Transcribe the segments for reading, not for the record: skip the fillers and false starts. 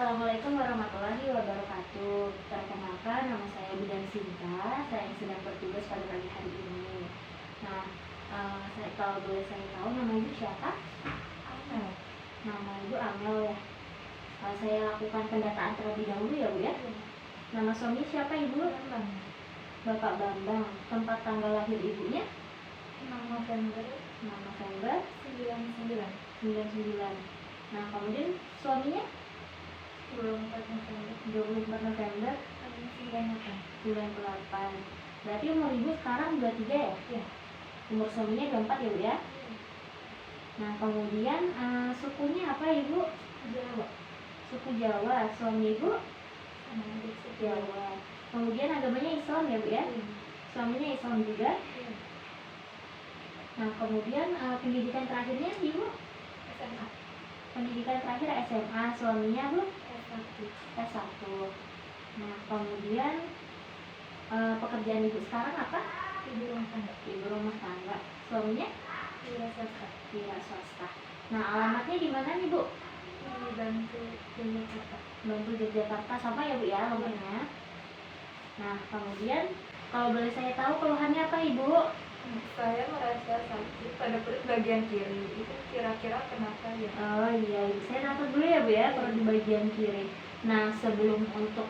Assalamualaikum warahmatullahi wabarakatuh. Perkenalkan, nama saya Bidan Sinta. Saya yang sedang bertugas pada pagi hari ini. Nah, kalau boleh saya tahu nama ibu siapa? Amel. Nama ibu Amel ya. Saya lakukan pendataan terlebih dahulu ya bu ya. Nama suami siapa ibu? Bambang. Bapak Bambang. Tempat tanggal lahir ibunya? 6 November 6 November 99. 99. Nah, kemudian suaminya? 24 November 24 November 98. 98. Berarti umur ibu sekarang 23 ya? Iya. Umur suaminya 24 ya bu ya? Nah, kemudian sukunya apa ibu? Jawa. Suku Jawa. Suami ibu? Sama adik Jawa. Kemudian agamanya Islam ya bu ya? Suaminya Islam juga. Iya. Nah, kemudian pendidikan terakhirnya ibu? SMA. Pendidikan terakhir SMA. Suaminya bu? S1. S1. Nah, kemudian pekerjaan ibu sekarang apa? Ibu rumah tangga. Ibu rumah tangga. Suaminya? Wira swasta. Wira swasta. Nah, alamatnya di mana nih bu? Di Bantul, Yogyakarta. Bantul Yogyakarta, sama ya bu ya alamatnya. Nah, kemudian kalau boleh saya tahu keluhannya apa ibu? Saya merasa sakit pada perut bagian kiri. Itu kira-kira kenapa ya? Oh iya, saya catat dulu ya bu ya, perut di bagian kiri. Nah, sebelum untuk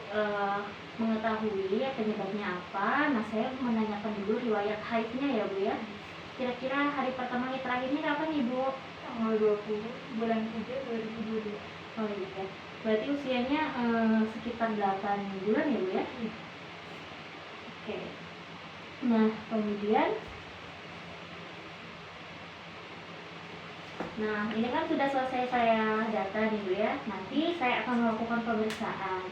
mengetahui ya penyebabnya apa, nah saya menanyakan dulu riwayat haidnya ya bu ya. Kira-kira hari pertama terakhirnya kapan ibu? Tanggal 20 bulan 3 2022. Oh iya, berarti usianya sekitar 8 bulan ya bu ya? Oke. Nah, kemudian ini kan sudah selesai saya data nih bu ya. Nanti saya akan melakukan pemeriksaan.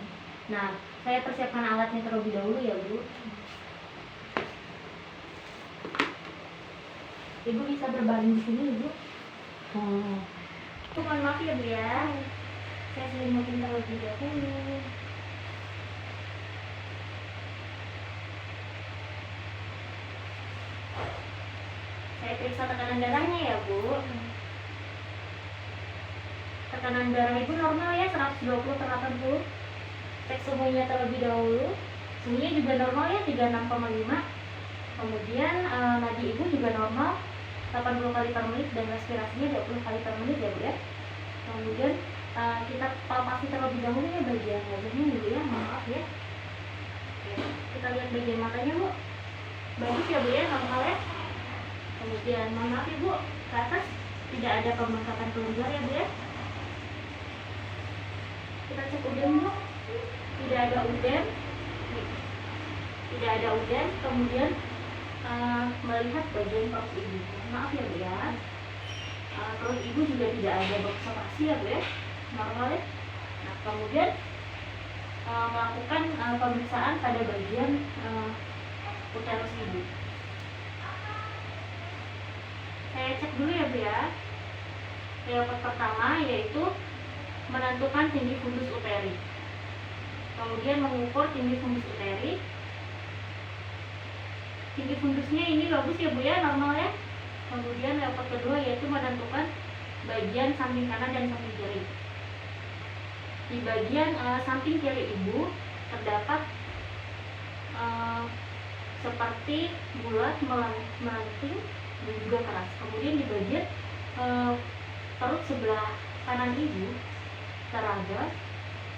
Nah, saya persiapkan alatnya terlebih dahulu ya bu. Ibu bisa berbaring di sini ibu. Mohon maaf ya bu ya. Saya selimutin terlebih dahulu. Saya periksa tekanan darahnya ya bu. Tekanan darah ibu normal ya, 120/80. Cek suhunya terlebih dahulu. Suhunya juga normal ya, 36,5. Kemudian nadi ibu juga normal, 80 kali per menit, dan respirasinya 20 kali per menit ya bu ya. Kemudian kita palpasi terlebih dahulu ya bagian wajahnya ibu ya, maaf ya. Oke, kita lihat bagian matanya bu. Bagus ya bu ya, normal ya. Kemudian mohon maaf ibu, ke atas tidak ada pembengkakan kelenjar ya bu ya. Kita cek udan bu, tidak ada udan, kemudian melihat bagian perut ibu, maaf ya bu ya. Perut ibu juga tidak ada bekas operasi ya bu ya, normal ya. Nah, kemudian melakukan pemeriksaan pada bagian uterus ibu. Saya cek dulu ya bu ya. Yang pertama yaitu menentukan tinggi fundus uteri, kemudian mengukur tinggi fundus uteri. Tinggi fundusnya ini bagus ya bu ya, normal ya. Kemudian yang kedua yaitu menentukan bagian samping kanan dan samping kiri. Di bagian samping kiri ibu terdapat seperti bulat, melenting, dan juga keras. Kemudian di bagian perut sebelah kanan ibu teraga,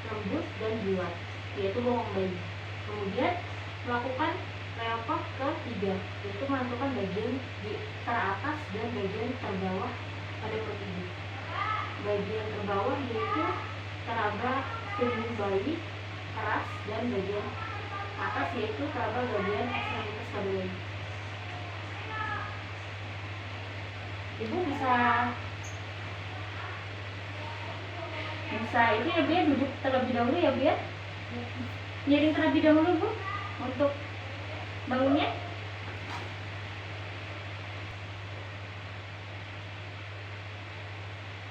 lembut, dan bulat, yaitu bokong bayi. Kemudian melakukan leopard ke-3, yaitu menentukan bagian di teratas dan bagian terbawah pada perut ibu. Bagian terbawah yaitu teraba tubuh bayi keras, dan bagian atas yaitu teraba bagian ekstremitas pada bayi. Ibu bisa itu ya bu ya, duduk terlebih dahulu ya bu ya. Miring terlebih dahulu bu untuk bangunnya.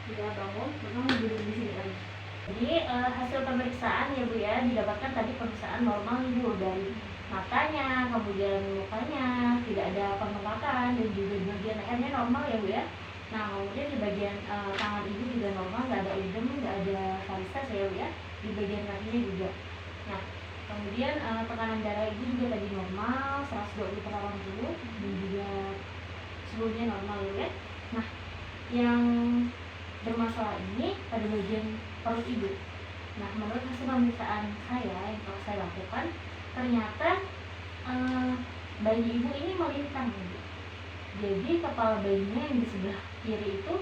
Sudah bangun duduk di sini lagi. Jadi hasil pemeriksaan ya bu ya, didapatkan tadi pemeriksaan normal ibu dari matanya, kemudian mukanya tidak ada pembengkakan, dan juga di bagian lehernya normal ya bu ya. Nah, kemudian di bagian tangan ibu juga normal, nggak ada udem, nggak ada varises ya bu ya. di bagian kakinya juga. Nah, kemudian tekanan darah ibu juga tadi normal 120/80 dan juga seluruhnya normal ya. Nah, yang bermasalah ini pada bagian perut ibu. Nah, menurut hasil pemeriksaan saya yang telah saya lakukan, ternyata bayi ibu ini melintang, Ibu. Jadi kepala bayinya yang di sebelah kiri itu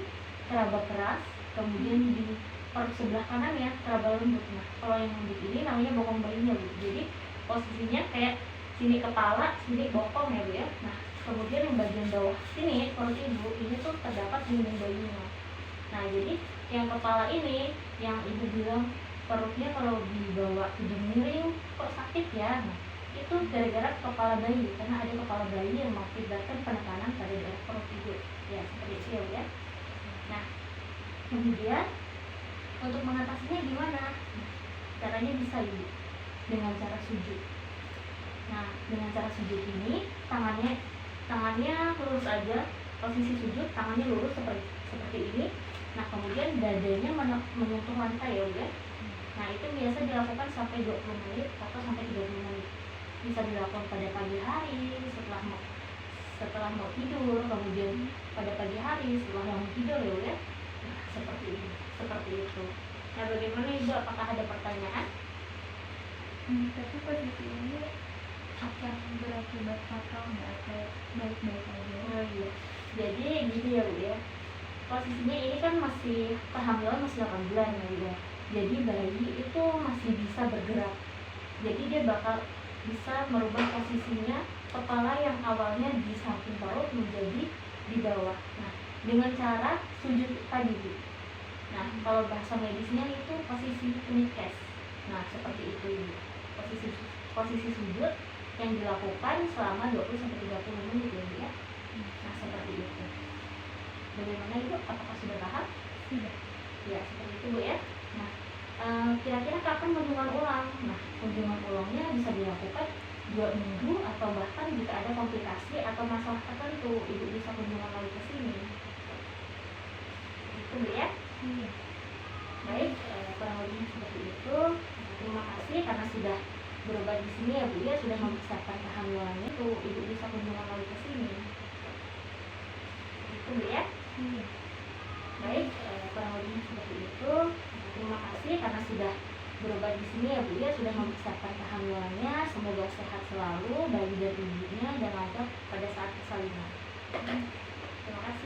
teraba keras, kemudian di perut sebelah kanan ya teraba lembut. Nah, kalau yang lembut ini namanya bokong bayinya, Bu. Jadi posisinya kayak sini kepala, sini bokong ya, Bu ya. Nah, kemudian yang bagian bawah sini perut ibu ini tuh terdapat dinding bayinya. Nah, jadi yang kepala ini yang ibu bilang perutnya kalau dibawa udah miring kok sakit ya. Nah, itu gara-gara kepala bayi, karena ada kepala bayi yang mengakibatkan penekanan pada daerah perut ibu. Ya, seperti itu ya, Bu ya. Nah, kemudian untuk mengatasinya gimana? Nah, caranya bisa Ibu dengan cara sujud. Nah, dengan cara sujud ini tangannya lurus aja, posisi sujud tangannya lurus seperti ini. Nah, kemudian dadanya menyentuh lantai ya, Bu ya. Nah, itu biasa dilakukan sampai 20 menit atau sampai 30 menit. Bisa dilakukan pada pagi hari setelah mau tidur, kemudian pada pagi hari setelah mau tidur ya, Bu ya. Nah, seperti itu. Nah, bagaimana Ibu? Apakah ada pertanyaan? Tapi posisi ini akan berakibat fatal nggak atau baik-baik aja? Oh iya. Jadi gitu ya, Bu ya. Posisinya ini kan masih kehamilan masih 8 bulan ya, Bu ya. Jadi bayi itu masih bisa bergerak. Jadi dia bakal bisa merubah posisinya kepala yang awalnya di samping perut menjadi di bawah. Nah, dengan cara sujud tadi, Bu. Nah, kalau bahasa medisnya itu posisi knickcase. Nah, seperti itu, Ibu. Posisi sujud yang dilakukan selama 20-30 menit ya, Bu ya. Nah, seperti itu. Bagaimana Ibu? Apakah sudah paham? Tidak. Ya, seperti itu, Bu ya. Nah, kira-kira kapan kunjungan ulang? Nah, kunjungan ulangnya bisa dilakukan 2 minggu atau bahkan jika ada komplikasi atau masalah tertentu, Ibu bisa kunjungan lagi ke sini. Itu, Bu ya. Iya. Baik, kurang lebih seperti itu. Terima kasih karena sudah berobat di sini ya, Bu ya, sudah mempersiapkan kehamilannya. Tuh, Ibu bisa kunjungan lagi ke sini. Itu, Bu ya. Iya. Baik, kurang lebih seperti itu. Terima kasih karena sudah berobat di sini ya, Bu ya, sudah mempersiapkan kehamilannya. Semoga sehat selalu bayi dan ibunya dan lancar pada saat persalinan. Terima kasih.